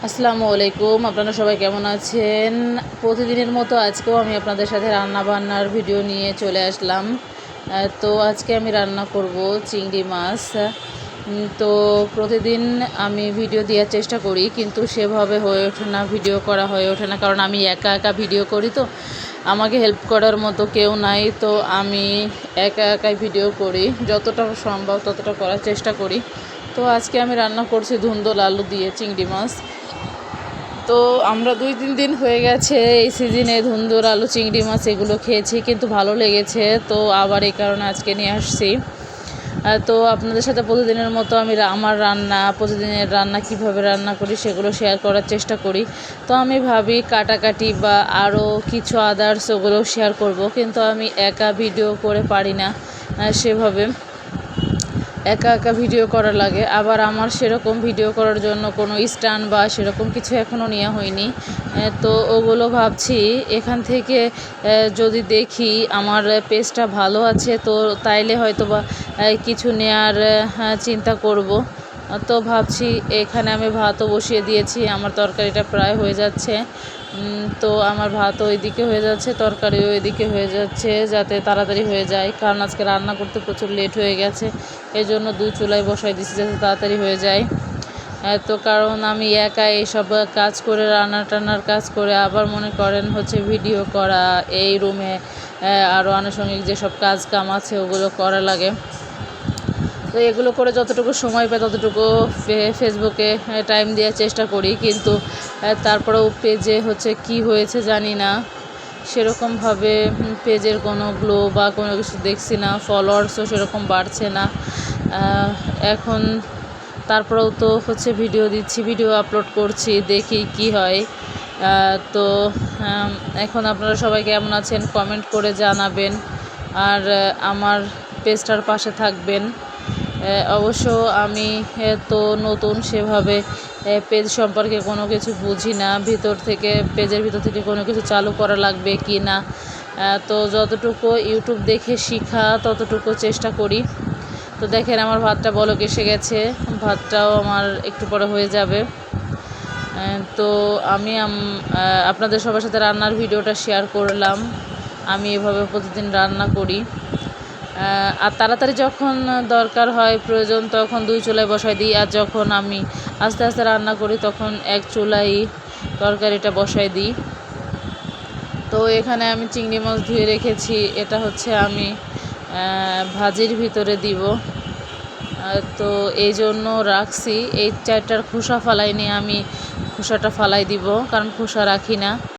আসসালামু আলাইকুম। আপনারা সবাই কেমন আছেন? প্রতিদিনের মতো আজকেও আমি আপনাদের সাথে রান্না বান্নার ভিডিও নিয়ে চলে আসলাম। তো আজকে আমি রান্না করব চিংড়ি মাছ। তো প্রতিদিন আমি ভিডিও দেওয়ার চেষ্টা করি, কিন্তু সেভাবে হয়ে ওঠে না, ভিডিও করা হয়ে ওঠে না, কারণ আমি একা একা ভিডিও করি। তো আমাকে হেল্প করার মতো কেউ নাই, তো আমি একা একাই ভিডিও করি, যতটা সম্ভব ততটা করার চেষ্টা করি। তো আজকে আমি রান্না করছি ধুন্দুল আলু দিয়ে চিংড়ি মাছ। তো আমরা 2-3 দিন হয়ে গেছে এই সিজনে ধুন্দুল আলু চিংড়ি মাছ এগুলো খেয়েছি, কিন্তু ভালো লেগেছে। তো আবার এই কারণে আজকে নিয়ে আসছি। তো আপনাদের সাথে প্রতিদিনের মতো আমি আমার প্রতিদিনের রান্না কিভাবে রান্না করি সেগুলো শেয়ার করার চেষ্টা করি। তো আমি ভাবি কাটাকাটি বা আরও কিছু আদার্স ওগুলো শেয়ার করব, কিন্তু আমি একা ভিডিও করে পারি না সেভাবে। একা একা ভিডিও করা লাগে। আবার আমার সেরকম ভিডিও করার জন্য কোনো স্ট্যান্ড বা সেরকম কিছু এখনও নেওয়া হয়নি। তো ওগুলো ভাবছি এখান থেকে যদি দেখি আমার পেজটা ভালো আছে, তো তাইলে হয়তো বা কিছু নেওয়ার চিন্তা করব। তো ভাবছি এখানে আমি ভাতও বসিয়ে দিয়েছি, আমার তরকারিটা প্রায় হয়ে যাচ্ছে। তো আমার ভাতও ওইদিকে হয়ে যাচ্ছে, তরকারিও ওইদিকে হয়ে যাচ্ছে, যাতে তাড়াতাড়ি হয়ে যায়, কারণ আজকে রান্না করতে প্রচুর লেট হয়ে গেছে। এই জন্য 2 চুলায় বসাই দিচ্ছি যাতে তাড়াতাড়ি হয়ে যায়। তো কারণ আমি একা এইসব কাজ করে, রান্না টান্নার কাজ করে, আবার মনে করেন হচ্ছে ভিডিও করা, এই রুমে আরও আনুষঙ্গিক যেসব কাজ কাম আছে ওগুলো করা লাগে। তো এগুলো করে যতটুকু সময় পাই ততটুকু ফেসবুকে টাইম দেওয়ার চেষ্টা করি, কিন্তু তারপরেও পেজে হচ্ছে কি হয়েছে জানি না, সেরকমভাবে পেজের কোনো গ্লো বা কোনো কিছু দেখছি না, ফলোয়ার্সও সেরকম বাড়ছে না এখন। তারপরেও তো হচ্ছে ভিডিও দিচ্ছি, ভিডিও আপলোড করছি, দেখি কি হয়। তো এখন আপনারা সবাই কেমন আছেন কমেন্ট করে জানাবেন, আর আমার পেজটার পাশে থাকবেন। অবশ্য আমি তো নতুন, সেভাবে পেজ সম্পর্কে কোনো কিছু বুঝি না, পেজের ভিতর থেকে কোনো কিছু চালু করা লাগবে কি না। তো যতটুকু ইউটিউব দেখে শেখা ততটুকু চেষ্টা করি। তো দেখেন আমার ভাতটা বলক এসে গেছে, ভাতটাও আমার একটু পরে হয়ে যাবে। তো আমি আপনাদের সবার সাথে রান্নার ভিডিওটা শেয়ার করলাম। আমি এভাবে প্রতিদিন রান্না করি, আর তাড়াতাড়ি যখন দরকার হয় প্রয়োজন তখন 2 চুলায় বসাই দিই, আর যখন আমি আস্তে আস্তে রান্না করি তখন 1 চুলায় তরকারিটা বসাই দিই। তো এখানে আমি চিংড়ি মাছ ধুয়ে রেখেছি, এটা হচ্ছে আমি ভাজির ভিতরে দিব। তো এই জন্য রাখছি, এই 4টার খোসা ফালাই নিয়ে আমি খোসাটা ফালাই দিব, কারণ খোসা রাখি না।